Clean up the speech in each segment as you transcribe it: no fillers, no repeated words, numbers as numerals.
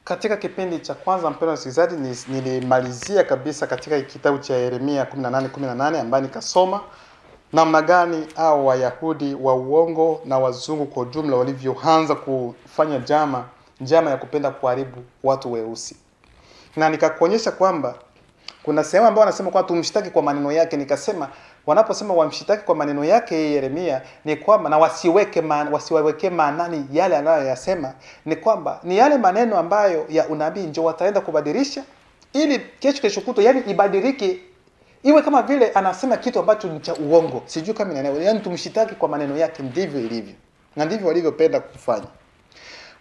Katika kipindi cha kwanza mpendwa msikilizaji, nilimalizia kabisa katika kitabu cha Yeremia 18:18 ambaye nikasoma namna gani hao Wayahudi wa uongo na wazungu kwa ujumla walivyoanza kufanya njama ya kupenda kuharibu watu weusi. Na nikakuonyesha kwamba kuna sehemu ambayo wanasema kwa tumshtaki kwa maneno yake. Nikasema wanaposema wamshtaki kwa maneno yake Yeremia ni kwamba na wasiwaweke maanani yale anayoyasema, ni kwamba ni yale maneno ambayo ya unabii ndio wataenda kubadilisha ili kesho kutwa yani ibadilike iwe kama vile anasema kitu ambacho ni cha uongo. Sijui kama ninaelewa. Yani tumshitaki kwa maneno yake, ndivyo ilivyo. Na ndivyo walivyopenda kufanya.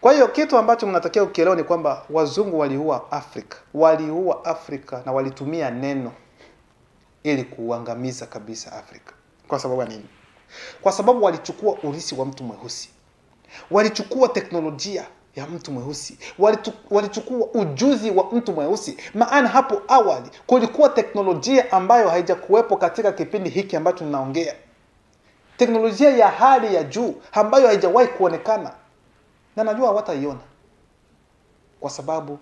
Kwa hiyo kitu ambacho mnatakiwa ukielewa ni kwamba wazungu waliua Afrika na walitumia neno ili kuangamiza kabisa Afrika. Kwa sababu nini? Kwa sababu walichukua urisi wa mtu mweusi. Walichukua teknolojia ya mtu mweusi. Walichukua ujuzi wa mtu mweusi. Maana hapo awali kulikuwa teknolojia ambayo haijakuwepo katika kipindi hiki ambacho ninaongea. Teknolojia ya hali ya juu ambayo haijawahi kuonekana. Na najua wataiona. Kwa sababu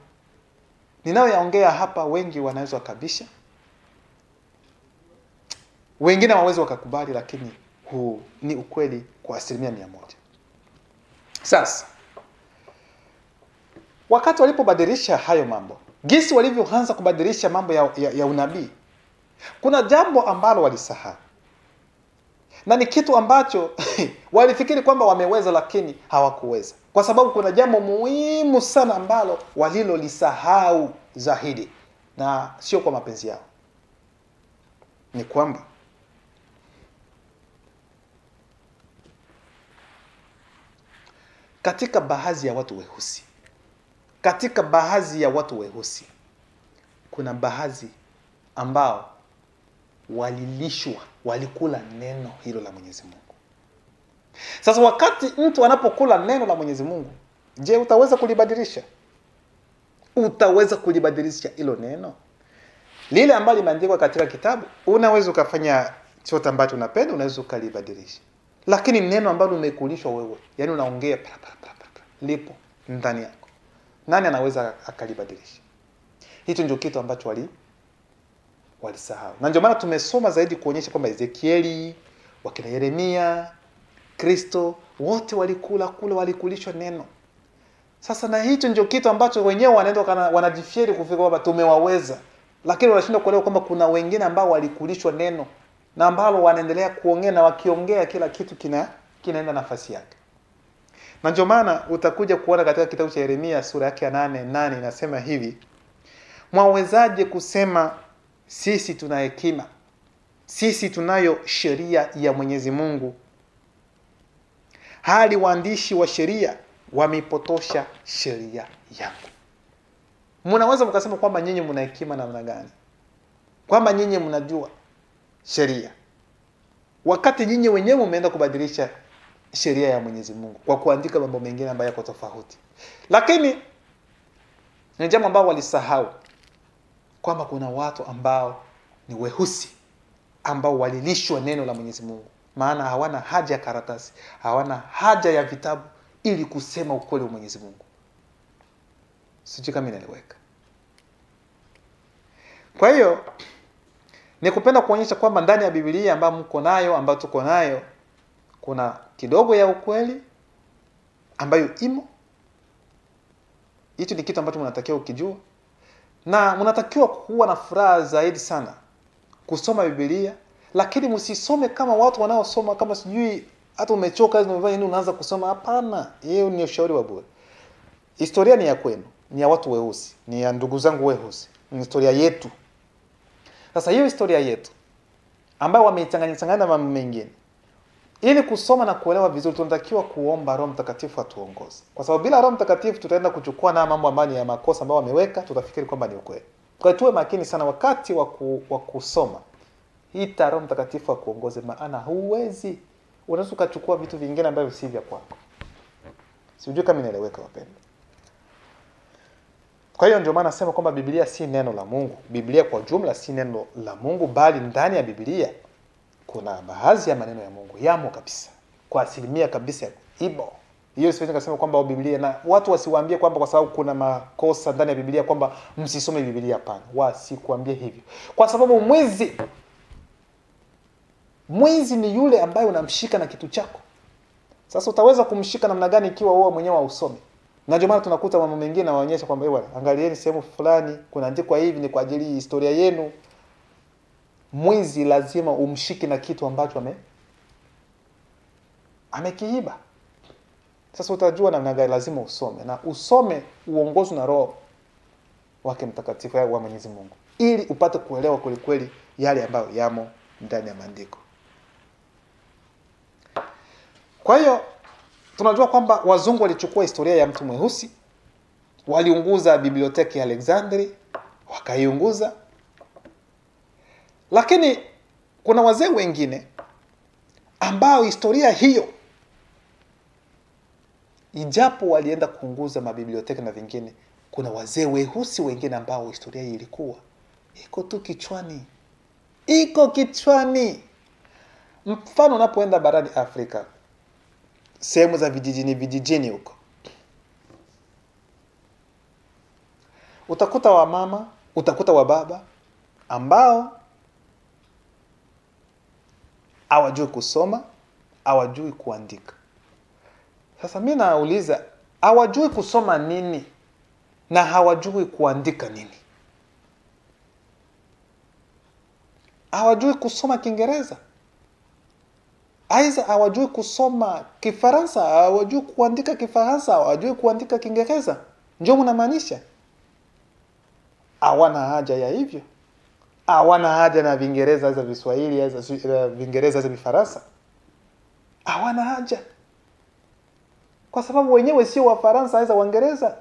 ninayoyaongea hapa wengi wanaweza wakabisha. Wengine hawawezi wakakubali, lakini huu ni ukweli kwa 100%. Sasa wakati walipobadilisha hayo mambo, jinsi walivyoanza kubadilisha mambo ya unabii, kuna jambo ambalo walisahau. Na ni kitu ambacho walifikiri kwamba wameweza lakini hawakuweza. Kwa sababu kuna jambo muhimu sana ambalo walilolisahau zaidi, na sio kwa mapenzi yao. Ni kwamba katika baadhi ya watu weusi kuna baadhi ambao walikula neno hilo la Mwenyezi Mungu. Sasa wakati mtu anapokula neno la Mwenyezi Mungu, je, utaweza kulibadilisha? Utaweza kulibadilisha hilo neno? Lile ambalo limeandikwa katika kitabu, unaweza ukafanya chochote ambacho unapenda, unaweza ukalibadilisha. Lakini neno ambalo umekulishwa wewe, yani unaongea lipo ndani yako, nani anaweza akalibadilisha? Hicho ndio kitu ambacho walisahau. Na ndio maana tumesoma zaidi kuonyesha kwamba Ezekieli, wakina Yeremia, Kristo wote walikulishwa neno. Sasa na hicho ndio kitu ambacho wenyewe wanaenda wanajifieri kufika kwamba tumewaweza, lakini wanashindwa kuelewa kwamba kuna wengine ambao walikulishwa neno na ambao wanaendelea kuongea, na wakiongea kila kitu kinaenda nafasi yake. Na ndio maana utakuja kuona katika kitabu cha Yeremia sura yake ya 8 inasema hivi: mwawezaje kusema sisi tuna hekima, sisi tunayo sheria ya Mwenyezi Mungu, hali waandishi wa sheria wamepotosha sheria yangu. Mnaweza mkasema kwamba nyinyi mna hekima namna gani, kwamba nyinyi mnajua sheria, wakati nyinyi wenyewe mmeenda kubadilisha sheria ya Mwenyezi Mungu kwa kuandika mambo mengine ambayo yako tofauti. Lakini ni jambo ambalo walisahau kwamba kuna watu ambao ni weusi ambao walilishwa neno la Mwenyezi Mungu. Maana hawana haja ya karatasi, hawana haja ya vitabu ili kusema ukweli wa Mwenyezi Mungu. Sijui kama inaeleweka. Kwa hiyo nikupenda kuonyesha kwamba ndani ya Biblia ambayo tuko nayo kuna kidogo ya ukweli ambayo imo. Hicho ni kitu ambacho mnatakiwa ukijua, na mnatakiwa kuwa na furaha zaidi sana kusoma Biblia. Lakini msisome kama watu wanaosoma kama sijui hata umechoka nini unaanza kusoma. Hapana, hiyo ni ushauri wa bure. Historia ni ya kwenu, ni ya watu weusi, ni ya ndugu zangu weusi, ni historia yetu. Sasa hiyo historia yetu ambayo wameichanganya na mambo mengine, ili kusoma na kuelewa vizuri tunatakiwa kuomba Roho Mtakatifu atuongoze. Kwa sababu bila Roho Mtakatifu tutaenda kuchukua na mambo ambayo ya makosa ambayo wameweka, tutafikiri kwamba ni ukweli. Kwa hiyo tuwe makini sana wakati wa kusoma. Ita Roho Mtakatifu akuongoze, maana huwezi unaweza kuchukua vitu vingine ambavyo si vya kwako. Sijui kama inaeleweka wapendwa. Kwa hiyo ndio maana nasema kwamba Biblia si neno la Mungu. Biblia kwa jumla si neno la Mungu, bali ndani ya Biblia kuna baadhi ya maneno ya Mungu yamo kabisa. Kwa 100% kabisa ibo. Hiyo siwezi kusema kwamba Biblia, na watu wasiwaambie kwamba kwa sababu kuna makosa ndani ya Biblia kwamba msisome Biblia. Hapana, wasikuambie hivyo. Kwa sababu mwizi ni yule ambaye unamshika na kitu chako. Sasa utaweza kumshika namna gani ikiwa wewe mwenyewe hausome? Na ndio maana tunakuta mambo mengine yanaonyesha kwamba bwana, angalieni sehemu fulani kunaandikwa hivi, ni kwa ajili ya historia yenu. Mwizi lazima umshike na kitu ambacho amekiiba. Sasa utajua namna gani lazima usome, na usome uongozwe na Roho wake Mtakatifu wa Mwenyezi Mungu, ili upate kuelewa kweli kweli yale ambayo yamo ndani ya maandiko. Kwa hiyo tunajua kwamba wazungu walichukua historia ya mtu mweusi, waliunguza biblioteki ya Alexandria, wakaiunguza. Lakini kuna wazee wengine ambao historia hiyo, ijapo walienda kuunguza mabiblioteki na vingine, kuna wazee weusi wengine ambao historia hii ilikuwa iko tu kichwani. Iko kichwani. Mfano unapoenda barani Afrika, sehemu za vijijini huko, utakuta wa mama, utakuta wa baba ambao hawajui kusoma, hawajui kuandika. Sasa mimi nauliza, hawajui kusoma nini na hawajui kuandika nini? Hawajui kusoma Kiingereza, aidha hawajui kusoma Kifaransa, hawajui kuandika Kifaransa, hawajui kuandika Kiingereza. Ndio mnamaanisha? Hawana haja ya hivyo. Hawana haja na Viingereza za Kiswahili, za Viingereza za Kifaransa. Hawana haja. Kwa sababu wenyewe sio Wafaransa aidha Waingereza.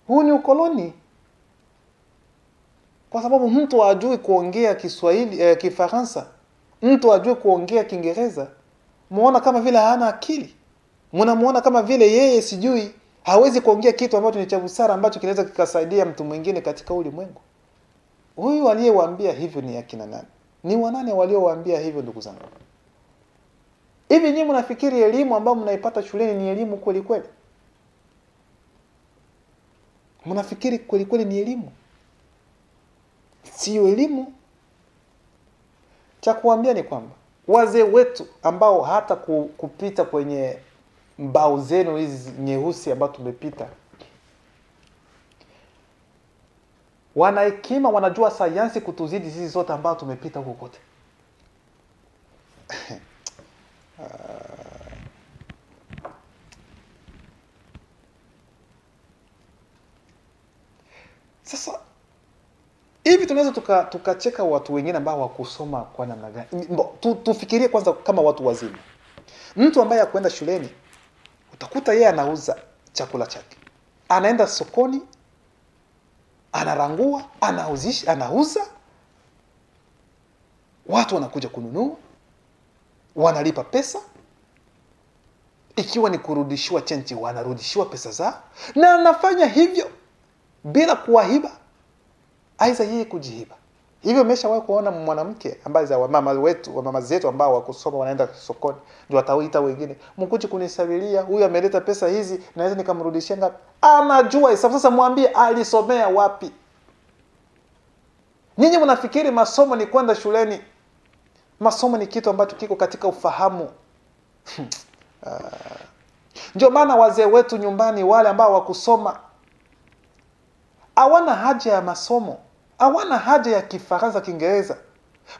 Huu ni ukoloni. Kwa sababu mtu hajui kuongea Kiswahili, Kifaransa, mtu hajui kuongea Kiingereza, muona kama vile hana akili. Mnamuona kama vile yeye sijui hawezi kuongea kitu ambacho ni cha busara, ambacho kinaweza kikasaidia mtu mwingine katika ulimwengu. Huyu aliyewaambia hivyo ni akina nani? Ni wanane waliowaambia hivyo, ndugu zangu? Hivi nyinyi mnafikiri elimu ambayo mnaipata shuleni ni elimu kweli kweli? Mnafikiri kweli kweli ni elimu? Sio elimu. Cha kuambia ni kwamba wazee wetu ambao hata kupita kwenye mbao zenu hizi nyeusi ambazo tumepita, wana hekima, wanajua sayansi kutuzidi sisi zote ambao tumepita huko kote. Sasa hivi tunaweza tukacheka watu wengine ambao wakusoma kwa namna gani? Tufikirie kwanza kama watu wazima. Mtu ambaye akwenda shuleni, utakuta yeye anauza chakula chake, anaenda sokoni, anarangua, anauza, watu wanakuja kununua, wanalipa pesa. Ikiwa ni kurudishiwa chenji, wanarudishiwa pesa zao, na anafanya hivyo bila kuwahiba, aidha yeye kujihiba. Hivyo umeshawahi kuona mwanamke ambaye za mama zetu ambao wakusoma wanaenda sokoni, ndio wataita wengine, mkuje kunisabilia, huyu ameleta pesa hizi, naweza nikamrudishia ngapi? Anajua hesabu. Sasa mwambie alisomea wapi? Nyinyi mnafikiri masomo ni kwenda shuleni? Masomo ni kitu ambacho kiko katika ufahamu. Ndio maana wazee wetu nyumbani, wale ambao wakusoma, hawana haja ya masomo, hawana haja ya Kifaransa, Kiingereza,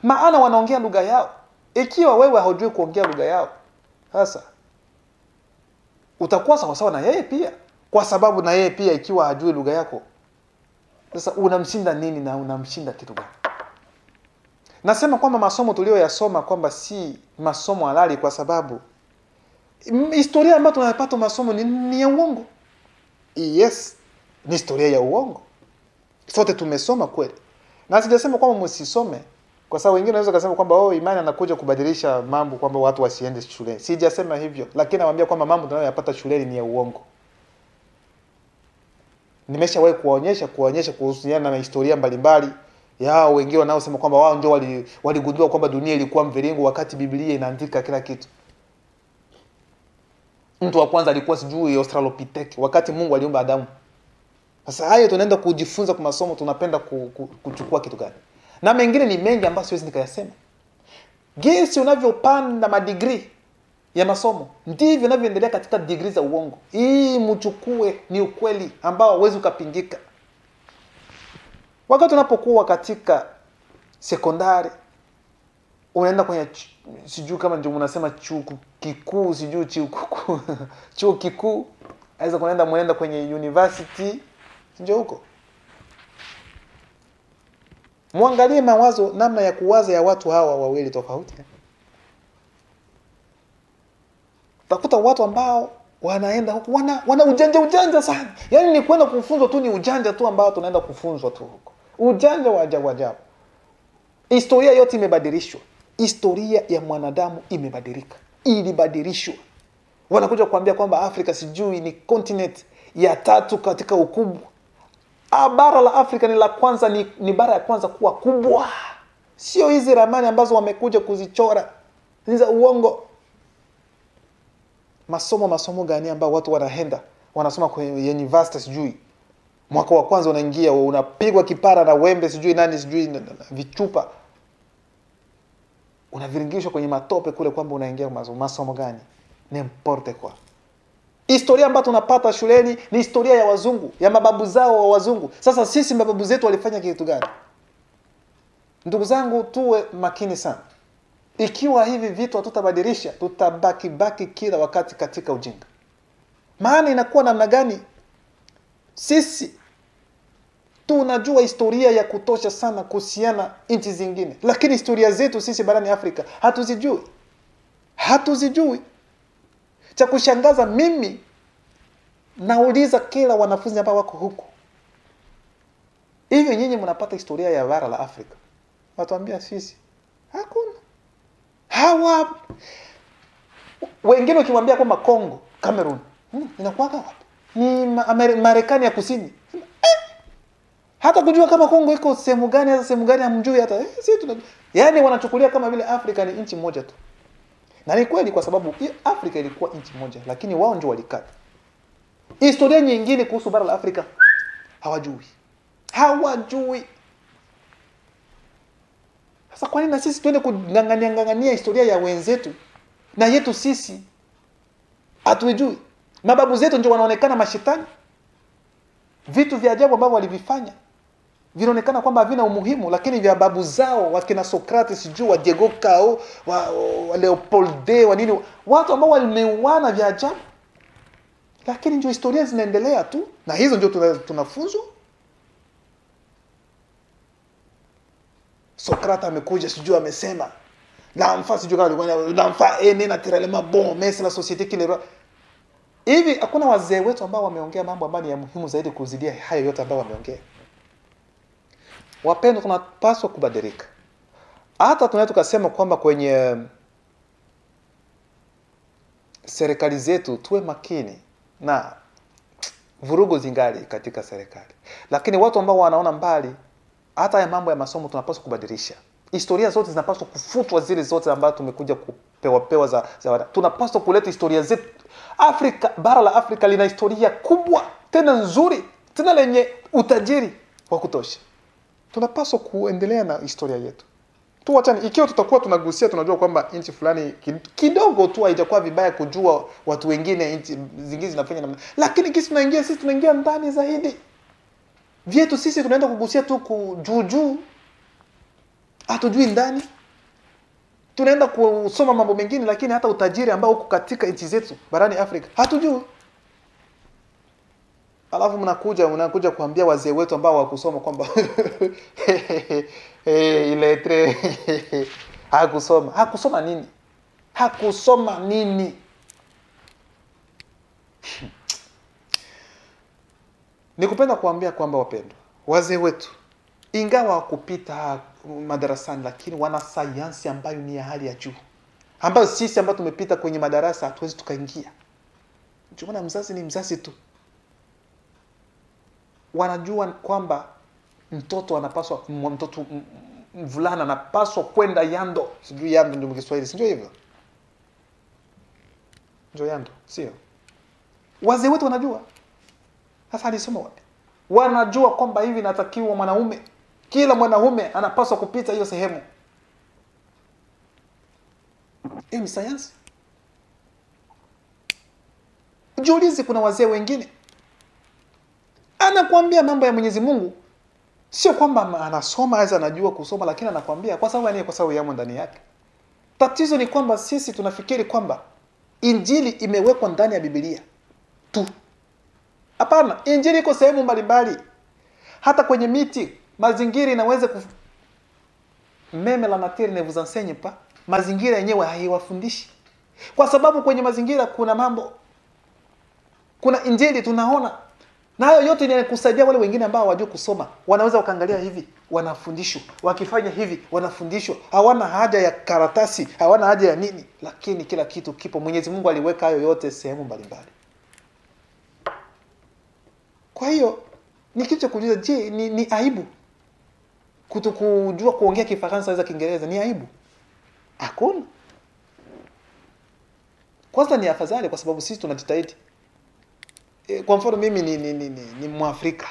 maana wanaongea lugha yao. Ikiwa wewe hujui kuongea lugha yao, sasa utakuwa sawa sawa na yeye pia, kwa sababu na yeye pia ikiwa hajui lugha yako, sasa unamshinda nini na unamshinda kitu gani? Nasema kwamba masomo tuliyoyasoma kwamba si masomo halali, kwa sababu historia ambayo tunayapata masomo ni ya uongo. Yes, ni historia ya uongo. Sote tumesoma kweli. Na sijasema kwamba msisome, kwa sababu wengine wanaweza kusema kwamba imani anakuja kubadilisha mambo kwamba watu wasiende shuleni. Sijasema hivyo, lakini nawaambia kwamba mambo tunayoyapata shuleni ni ya uongo. Nimeshawahi kuonyesha kuhusiana na historia mbalimbali yao wengine wanaosema kwamba wao ndio waligundua kwamba dunia ilikuwa mviringo wakati Biblia inaandika kila kitu. Mtu wa kwanza alikuwa sijui Australopithecus wakati Mungu aliumba Adamu. Sasa hayo tunaenda kujifunza kwa masomo, tunapenda kuchukua kitu gani? Na mengine ni mengi ambayo siwezi nikayasema. Jinsi unavyopanda madigrii ya masomo ndivyo unavyoendelea katika degree za uongo. Hii mchukue ni ukweli ambao huwezi ukapingika. Wakati unapokuwa katika sekondari, unaenda kwenye sijui kama ndio mnasema chuo kikuu, sijui chuo kikuu, aweza kuenda kwenye university, ndio huko. Muangalie mawazo, namna ya kuwaza ya watu hawa wawili tofauti. Utakuta watu ambao wanaenda huko wana ujanja sana. Yaani ni kwenda kufunzwa tu, ni ujanja tu ambao tunaenda kufunzwa tu huko. Ujanja wa ajabu. Historia yote imebadilishwa. Historia ya mwanadamu imebadilika. Ilibadilishwa. Wanakuja kuambia kwamba Afrika sijui ni continent ya 3 katika ukubwa. Bara la Afrika ni la kwanza, ni bara ya kwanza kuwa kubwa. Sio hizi ramani ambazo wamekuja kuzichora. Ni za uongo. Masomo gani ambao watu wanaenda wanasoma kwenye university sijui. Mwaka wa kwanza unaingia unapigwa kipara na wembe sijui nani sijui vichupa. Unaviringishwa kwenye matope kule kwamba unaingia masomo gani? N'importe quoi. Historia ambayo tunapata shuleni ni historia ya wazungu, ya mababu zao wa wazungu. Sasa sisi mababu zetu walifanya kitu gani? Ndugu zangu, tuwe makini sana. Ikiwa hivi vitu hatutabadilisha, tutabaki kila wakati katika ujinga. Maana inakuwa namna gani? Sisi tunajua historia ya kutosha sana kuhusiana nchi zingine, lakini historia zetu sisi barani Afrika hatuzijui. Cha kushangaza, mimi nauliza kila wanafunzi ambao wako huku, hivi nyinyi mnapata historia ya bara la Afrika? Watuambia sisi hakuna. Hawa wengine ukimwambia kwamba Kongo, Cameroon, inakuwa wapi? Ni Marekani ya Kusini. Hata kujua kama Kongo iko sehemu gani hamjui hata. Sisi tunajua. Yaani wanachukulia kama vile Afrika ni nchi moja tu. Na ni kweli, kwa sababu Afrika ilikuwa nchi moja, lakini wao ndio walikata. Historia nyingine kuhusu bara la Afrika hawajui. Sasa kwa nini na sisi tuende kungangania historia ya wenzetu na yetu sisi hatujui? Mababu zetu ndio wanaonekana mashetani. Vitu vya ajabu ambavyo walivifanya vinaonekana kwamba havina umuhimu, lakini vya babu zao wakina Socrates sijui wa Diego Cao wa Leopold wa nini, watu ambao walimeuana vya ajabu, lakini ndio historia zinaendelea tu, na hizo ndio tunafunzwa. Socrates amekuja sijui amesema l'enfant sijui kama l'enfant est né naturellement bon mais la société qui le. Hivi hakuna wazee wetu ambao wameongea mambo ambayo ni ya muhimu zaidi kuzidia hayo yote ambao wameongea? Wapendwa, tunapaswa kubadilika. Hata tunaweza tukasema kwamba kwenye serikali zetu tuwe makini na vurugo zingali katika serikali, lakini watu ambao wanaona mbali, hata ya mambo ya masomo tunapaswa kubadilisha. Historia zote zinapaswa kufutwa, zile zote ambazo tumekuja kupewa za tunapaswa kuleta historia zetu. Afrika, bara la Afrika lina historia kubwa, tena nzuri, tena lenye utajiri wa kutosha. Tunapaswa kuendelea na historia yetu. Tuachane, ikiwa tutakuwa tunagusia, tunajua kwamba nchi fulani kidogo tu haijakuwa vibaya kujua watu wengine nchi zingine zinafanya namna, lakini kisi tunaingia ndani zaidi. Vyetu sisi tunaenda kugusia tu juu. Hatujui ndani. Tunaenda kusoma mambo mengine, lakini hata utajiri ambao uko katika nchi zetu barani Afrika hatujui. Alafu mnakuja kuambia wazee wetu ambao wakusoma kwamba iletre hakusoma nini? Hakusoma nini? Nikupenda kuambia kwamba wapendwa, wazee wetu ingawa kupita madarasani, lakini wana sayansi ambayo ni ya hali ya juu, ambayo sisi ambao tumepita kwenye madarasa hatuwezi tukaingia. Njoo, mzazi ni mzazi tu. Wanajua kwamba mtoto mvulana anapaswa kwenda yando. Sijui yando ndio Kiswahili, sio hivyo? Ndio yando, sio? Wazee wetu wanajua. Sasa alisoma wapi? Wanajua kwamba hivi natakiwa mwanaume, kila mwanaume anapaswa kupita hiyo sehemu. Hiyo ni sayansi. Jiulize, kuna wazee wengine anakuambia mambo ya Mwenyezi Mungu, sio kwamba anasoma aza anajua kusoma, lakini anakuambia kwa sababu yeye, kwa sababu yamo ndani yake. Tatizo ni kwamba sisi tunafikiri kwamba Injili imewekwa ndani ya Biblia tu. Hapana, Injili iko sehemu mbalimbali. Hata kwenye miti, mazingira inaweza meme la nature ne vous enseigne pas. Mazingira yenyewe haiwafundishi. Kwa sababu kwenye mazingira kuna mambo, kuna Injili tunaona. Na hayo yote yanakusaidia wale wengine ambao hawajui kusoma. Wanaweza wakaangalia hivi, wanafundishwa. Wakifanya hivi, wanafundishwa. Hawana haja ya karatasi, hawana haja ya nini, lakini kila kitu kipo. Mwenyezi Mungu aliweka hayo yote sehemu mbalimbali. Kwa hiyo ni kitu cha kuuliza, je, ni aibu kutokujua kuongea Kifaransa au Kiingereza? Ni aibu? Hakuna. Kwanza ni afadhali kwa sababu sisi tunajitahidi. Kwa mfano mimi ni Mwafrika.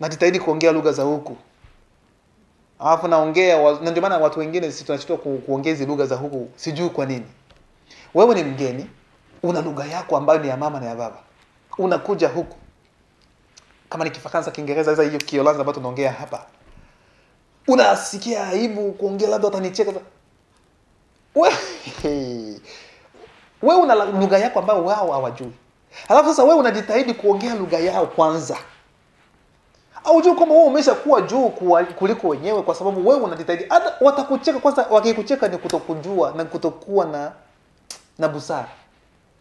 Najitahidi kuongea lugha za huku. Alafu naongea, na ndio maana watu wengine sisi tunachitoa kuongea hizo lugha za huku, sijui kwa nini. Wewe ni mgeni, una lugha yako ambayo ni ya mama na ya baba. Unakuja huku. Kama ni Kifaransa, Kiingereza, hizo hiyo Kiholanzi ambayo tunaongea hapa. Unasikia aibu kuongea, labda watanicheka. Wewe una lugha yako ambayo wao hawajui. Halafu sasa wewe unajitahidi kuongea lugha yao kwanza. Au juu kama wewe umeshakuwa juu kuliko wenyewe, kwa sababu wewe unajitahidi. Hata watakucheka kwanza, wakikucheka ni kutokujua na kutokuwa na busara.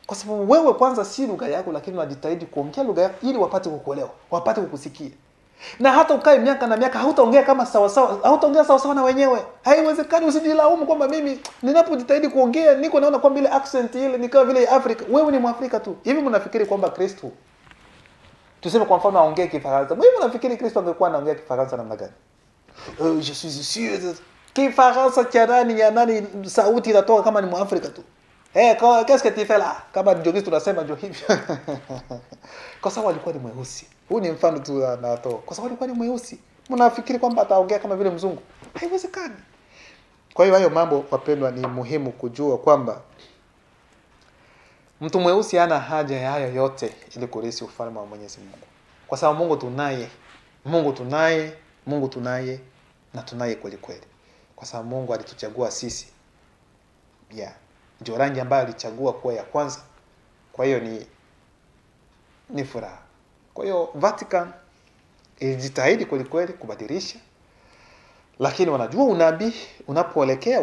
Kwa sababu wewe kwanza si lugha yako, lakini unajitahidi kuongea lugha yako ili wapate kukuelewa, wapate kukusikia. Na hata ukae miaka na miaka hautaongea kama sawa sawa, hautaongea sawa sawa na wenyewe. Haiwezekani. Usijilaumu kwamba mimi ninapojitahidi kuongea niko naona kwamba ile accent ile ni kama vile Afrika. Wewe ni Mwafrika tu. Hivi mnafikiri kwamba Kristo, tuseme kwa mfano aongee Kifaransa, wewe unafikiri Kristo angekuwa anaongea Kifaransa namna gani? Je suis sûr. Kifaransa cha nani sauti inatoka kama ni Mwafrika tu. Qu'est-ce que tu fais là? Kama ndio tunasema ndio hivyo. Kwa sababu alikuwa ni mweusi. Huu ni mfano tu natoa. Kwa sababu alikuwa ni mweusi. Mnafikiri kwamba ataongea kama vile mzungu? Haiwezekani. Kwa hiyo hayo mambo, wapendwa, ni muhimu kujua kwamba mtu mweusi hana haja ya hayo yote ili kurithi ufalme wa Mwenyezi Mungu. Kwa sababu Mungu tunaye na tunaye kweli kweli. Kwa sababu Mungu alituchagua sisi. Ndio rangi ambayo alichagua kuwa ya kwanza. Kwa hiyo ni furaha. Kwa hiyo Vatican ilijitahidi kweli kweli kubadilisha, lakini wanajua unabii unapoelekea,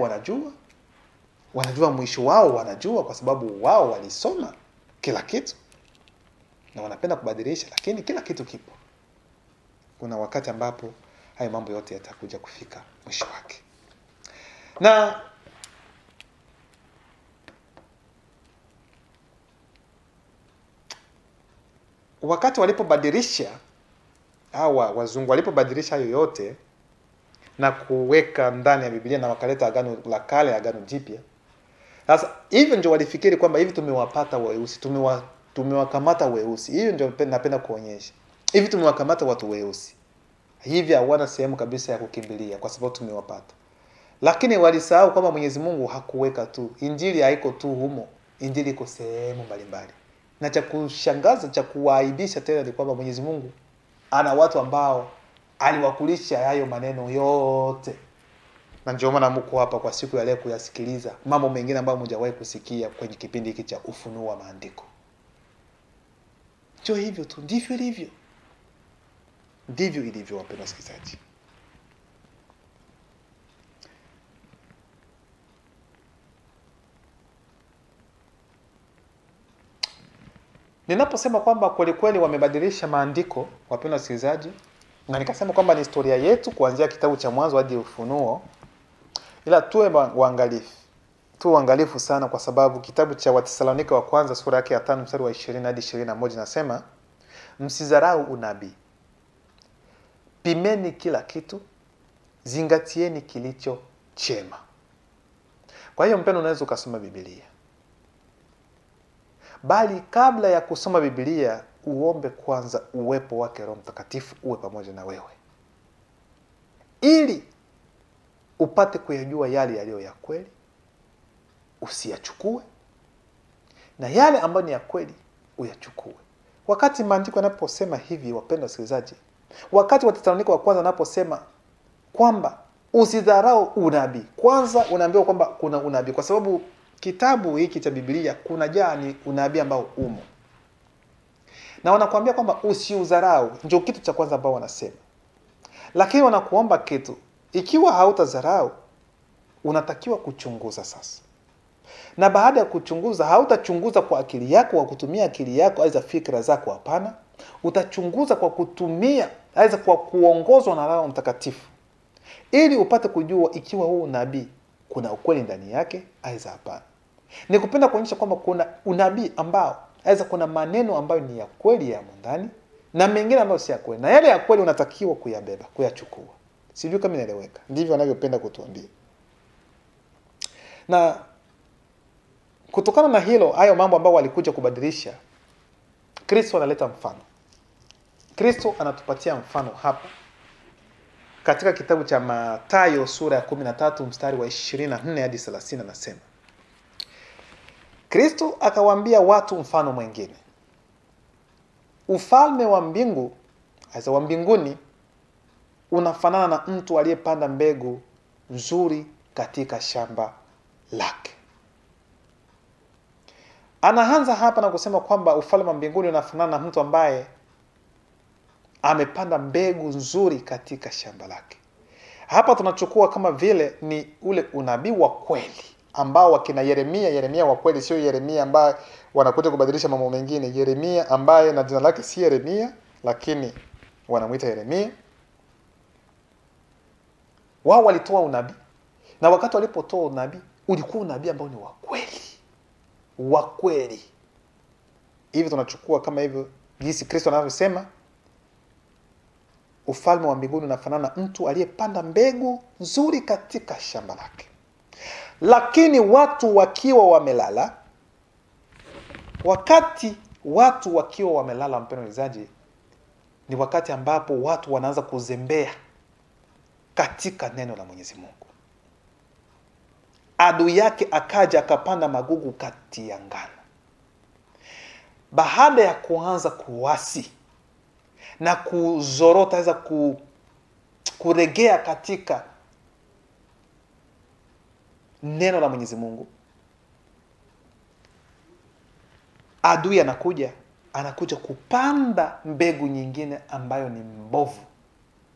wanajua mwisho wao, wanajua kwa sababu wao walisoma kila kitu na wanapenda kubadilisha, lakini kila kitu kipo. Kuna wakati ambapo hayo mambo yote yatakuja kufika mwisho wake. Na wakati walipobadilisha wazungu walipobadilisha hayo yote na kuweka ndani ya Biblia na wakaleta agano la kale, agano jipya, sasa hivi ndio walifikiri kwamba hivi tumewapata weusi, tumewakamata weusi. Hiyo ndio napenda kuonyesha. Hivi tumewakamata watu weusi. Hivi hawana sehemu kabisa ya kukimbilia kwa sababu tumewapata. Lakini walisahau kwamba Mwenyezi Mungu hakuweka tu. Injili haiko tu humo. Injili iko sehemu mbalimbali. Na cha kushangaza, cha kuaibisha tena ni kwamba Mwenyezi Mungu ana watu ambao aliwakulisha hayo maneno yote. Na ndio maana mko hapa kwa siku ya leo kuyasikiliza mambo mengine ambayo mjawahi kusikia kwenye kipindi hiki cha Ufunuo wa Maandiko. Ndio hivyo tu, ndivyo ilivyo. Ndivyo ilivyo, wapendwa wasikilizaji. Ninaposema kwamba kweli kweli wamebadilisha maandiko, wapendwa wasikilizaji, na nikasema kwamba ni historia yetu kuanzia kitabu cha Mwanzo hadi Ufunuo, ila tuwe waangalifu. Tuwe waangalifu sana, kwa sababu kitabu cha Wathesalonika wa kwanza sura yake ya 5 mstari wa 20 hadi 21 nasema, msidharau unabii. Pimeni kila kitu, zingatieni kilicho chema. Kwa hiyo mpendwa, unaweza ukasoma Biblia. bali kabla ya kusoma Biblia uombe kwanza uwepo wake Roho Mtakatifu uwe pamoja na wewe, ili upate kuyajua yale yaliyo ya kweli, usiyachukue, na yale ambayo ni ya kweli uyachukue. Wakati maandiko yanaposema hivi, wapendwa wasikilizaji, wakati wa Wathesalonike wa kwanza wanaposema kwamba usidharau unabii, kwanza unaambiwa kwamba kuna unabii, kwa sababu kitabu hiki cha Biblia kuna ni unabii ambao umo, na wanakuambia kwamba usiudharau. Ndio kitu cha kwanza ambao wanasema. Lakini wanakuomba kitu, ikiwa hautadharau unatakiwa kuchunguza sasa. Na baada ya kuchunguza, hautachunguza kwa akili yako, kwa kutumia akili yako aidha fikra zako, hapana. Utachunguza kwa kutumia aidha kwa kuongozwa na Roho Mtakatifu, ili upate kujua ikiwa huu unabii kuna ukweli ndani yake aidha hapana. Nikupenda kuonyesha kwamba kuna unabii ambao aidha kuna maneno ambayo ni ya kweli ya ndani, na mengine ambayo si ya kweli, na yale ya kweli unatakiwa kuyabeba, kuyachukua. Sijui kama inaeleweka. Ndivyo wanavyopenda kutuambia. Na kutokana na hilo, hayo mambo ambayo walikuja kubadilisha, Kristo analeta mfano. Kristo anatupatia mfano hapa katika kitabu cha Mathayo sura ya 13 mstari wa 24 hadi 30, anasema, Kristo akawaambia watu mfano mwingine. Ufalme wa mbingu, hasa wa mbinguni, unafanana na mtu aliyepanda mbegu nzuri katika shamba lake. Anaanza hapa na kusema kwamba ufalme wa mbinguni unafanana na mtu ambaye amepanda mbegu nzuri katika shamba lake. Hapa tunachukua kama vile ni ule unabii wa kweli ambao wakina Yeremia wa kweli, sio Yeremia ambaye wanakuja kubadilisha mambo mengine. Yeremia ambaye na jina lake si Yeremia, lakini wanamuita Yeremia. Wao walitoa unabii, na wakati walipotoa unabii ulikuwa unabii ambao ni wa kweli. Hivi tunachukua kama hivyo jinsi Kristo anavyosema ufalme wa mbinguni unafanana na mtu aliyepanda mbegu nzuri katika shamba lake. Lakini watu wakiwa wamelala, wakati watu wakiwa wamelala, mpendwa msikilizaji, ni wakati ambapo watu wanaanza kuzembea katika neno la Mwenyezi Mungu. Adui yake akaja akapanda magugu kati ya ngano. Baada ya kuanza kuasi na kuzorota, aweza kuregea katika neno la Mwenyezi Mungu, adui anakuja kupanda mbegu nyingine ambayo ni mbovu.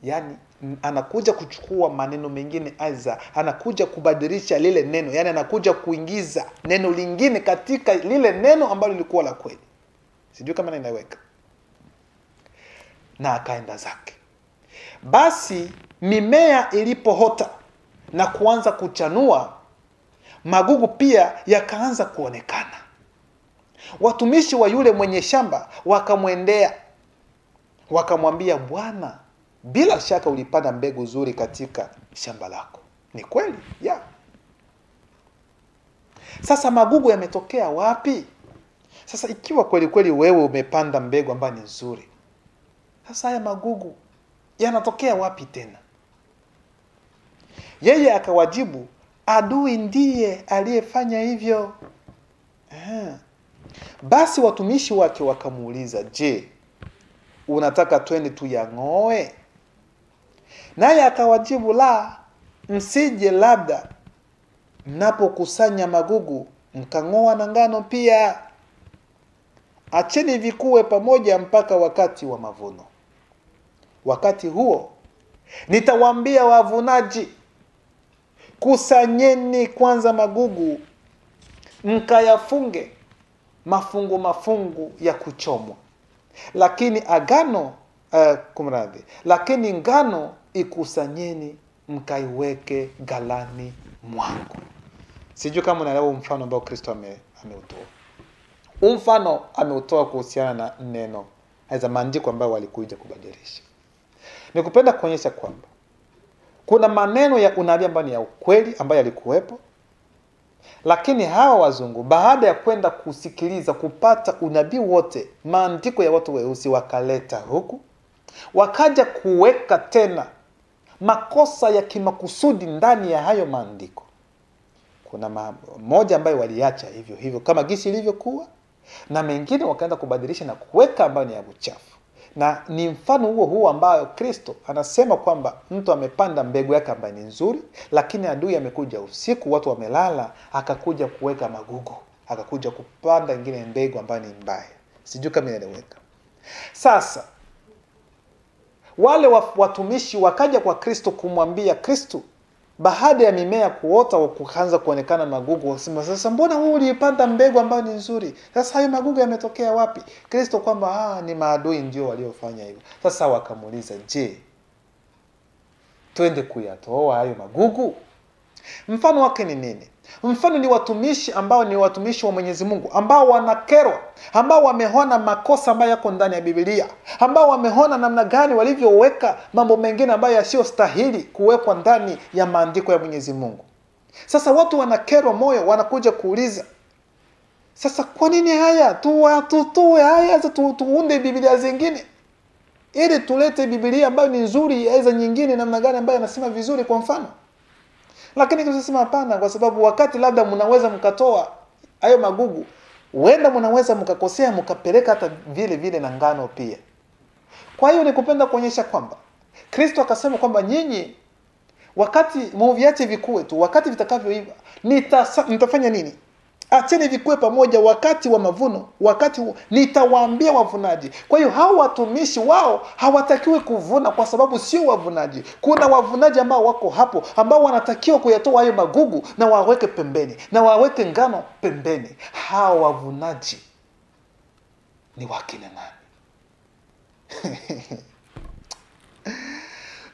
Yaani anakuja kuchukua maneno mengine, aidha anakuja kubadilisha lile neno, yaani anakuja kuingiza neno lingine katika lile neno ambalo lilikuwa la kweli. Sijui kama naeleweka. Na akaenda zake. Basi mimea ilipohota na kuanza kuchanua, magugu pia yakaanza kuonekana. Watumishi wa yule mwenye shamba wakamwendea, wakamwambia, Bwana, bila shaka ulipanda mbegu nzuri katika shamba lako. Ni kweli? Ya. Sasa magugu yametokea wapi? Sasa ikiwa kweli kweli wewe umepanda mbegu ambayo ni nzuri, sasa haya magugu yanatokea wapi tena? Yeye akawajibu, adui ndiye aliyefanya hivyo. Basi watumishi wake wakamuuliza, je, unataka twende tuyang'oe? Naye akawajibu, la, msije labda mnapokusanya magugu mkang'oa na ngano pia. Acheni vikue pamoja mpaka wakati wa mavuno. Wakati huo nitawaambia wavunaji, kusanyeni kwanza magugu mkayafunge mafungu ya kuchomwa, lakini lakini ngano ikusanyeni mkaiweke ghalani mwangu. Sijui kama unaelewa mfano ambao Kristo ameutoa. Mfano ameutoa kuhusiana na neno za maandiko ambayo walikuja kubadilisha. Nikupenda kuonyesha kwamba kuna maneno ya unabii ambayo ni ya ukweli ambayo yalikuwepo, Lakini hawa wazungu baada ya kwenda kusikiliza, kupata unabii wote, maandiko ya watu weusi, wakaleta huku, wakaja kuweka tena makosa ya kimakusudi ndani ya hayo maandiko. Kuna moja ambayo waliacha hivyo hivyo kama gisi ilivyokuwa, na mengine wakaenda kubadilisha na kuweka ambayo ni ya uchafu. Na ni mfano huo huo ambayo Kristo anasema kwamba mtu amepanda mbegu yake ambayo ni nzuri, lakini adui amekuja usiku, watu wamelala, akakuja kuweka magugu, akakuja kupanda ingine mbegu ambayo ni mbaya. Sijui kama inaeleweka. Sasa wale watumishi wakaja kwa Kristo kumwambia Kristo, baada ya mimea kuota kuanza kuonekana magugu, wasema sasa mbona wewe ulipanda mbegu ambayo ni nzuri? Sasa hayo magugu yametokea wapi? Kristo kwamba ni maadui ndio waliofanya hivyo. Sasa wakamuuliza, je, twende kuyatoa hayo magugu? Mfano wake ni nini? Mfano ni watumishi ambao ni watumishi wa Mwenyezi Mungu, ambao wanakerwa, ambao wameona makosa ambayo yako ndani ya Biblia, ambao wameona namna gani walivyoweka mambo mengine ambayo yasiyostahili kuwekwa ndani ya maandiko ya Mwenyezi Mungu. Sasa watu wanakerwa moyo, wanakuja kuuliza, sasa kwa nini haya tutoe haya, tuunde Biblia zingine ili tulete Biblia ambayo ni nzuri, aidha nyingine namna gani ambayo anasema vizuri kwa mfano? Lakini tunasema hapana, kwa sababu wakati labda mnaweza mkatoa hayo magugu, huenda mnaweza mkakosea mkapeleka hata vile vile na ngano pia. Kwa hiyo nikupenda kuonyesha kwamba Kristo akasema kwamba nyinyi wakati mviache vikue tu, wakati vitakavyoiva nitafanya nini? Acheni vikue pamoja wakati wa mavuno, nitawaambia wavunaji. Kwa hiyo hao watumishi wao hawatakiwi kuvuna kwa sababu sio wavunaji. Kuna wavunaji ambao wako hapo ambao wanatakiwa kuyatoa hayo magugu na waweke pembeni, na waweke ngano pembeni. Hao wavunaji ni wakina nani?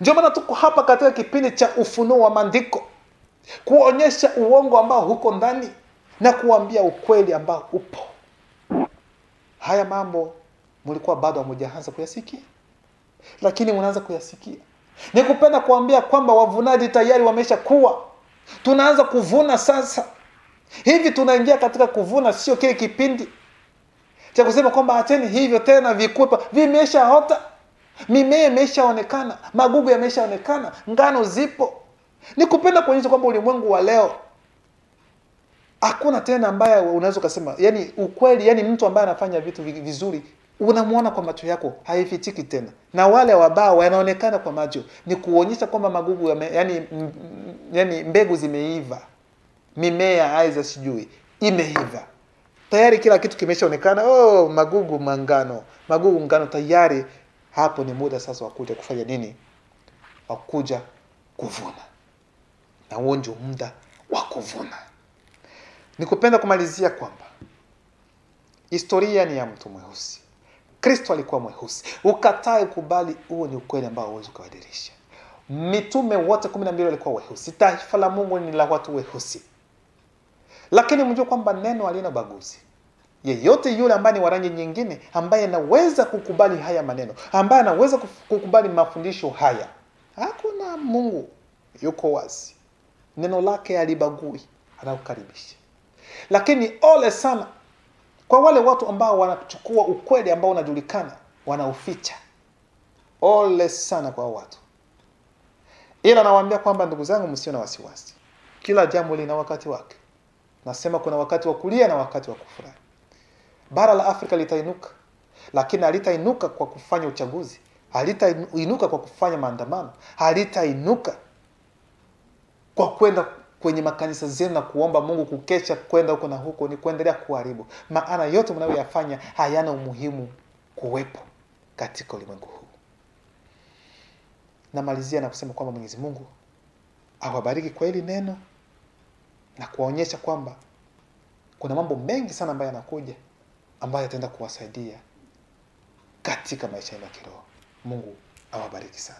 Ndio maana tuko hapa katika kipindi cha ufunuo wa maandiko, kuonyesha uongo ambao huko ndani na kuambia ukweli ambao upo. Haya mambo mlikuwa bado hamjaanza kuyasikia, lakini mnaanza kuyasikia. Nikupenda kuambia kwamba wavunaji tayari wameshakuwa. Tunaanza kuvuna sasa. Hivi tunaingia katika kuvuna, sio kile kipindi cha kusema kwamba acheni hivyo tena vikwepa. Vimeshaota. Mimea imeshaonekana, magugu yameshaonekana, ngano zipo. Nikupenda kuonyesha kwamba ulimwengu wa leo hakuna tena ambaye unaweza kusema, yani ukweli, yani mtu ambaye anafanya vitu vizuri unamuona kwa macho yako, haifichiki tena. Na wale wabao wanaonekana kwa macho, ni kuonyesha kwamba magugu yani mbegu zimeiva. Mimea aiza sijui imeiva. Tayari kila kitu kimeshaonekana. Magugu ngano tayari. Hapo ni muda sasa wa kuja kufanya nini? Wa kuja kuvuna. Na huo ndio muda wa kuvuna. Nikupenda kumalizia kwamba historia ni ya mtu mweusi. Kristo alikuwa mweusi. Ukatae kubali, huo ni ukweli ambao huwezi kubadilisha. Mitume wote 12 walikuwa weusi. Taifa la Mungu ni la watu weusi. Lakini mjue kwamba neno halina ubaguzi. Yeyote yule ambaye ni wa rangi nyingine, ambaye anaweza kukubali haya maneno, ambaye anaweza kukubali mafundisho haya, hakuna, Mungu yuko wazi. Neno lake halibagui, anakukaribisha. Lakini ole sana kwa wale watu ambao wanachukua ukweli ambao unajulikana, wanauficha. Ole sana kwa watu. Ila nawaambia kwamba ndugu zangu, msio na wasiwasi. Kila jambo lina wakati wake. Nasema kuna wakati wa kulia na wakati wa kufurahi. Bara la Afrika litainuka, lakini halitainuka kwa kufanya uchaguzi, halitainuka kwa kufanya maandamano, halitainuka kwa kwenda kwenye makanisa zenu na kuomba Mungu, kukesha kwenda huko na huko. Ni kuendelea kuharibu. Maana yote mnayoyafanya hayana umuhimu kuwepo katika ulimwengu huu. Namalizia na kusema kwamba Mwenyezi Mungu awabariki kwa hili neno na kuwaonyesha kwamba kuna mambo mengi sana ambayo yanakuja ambayo yataenda kuwasaidia katika maisha ya kiroho. Mungu awabariki sana.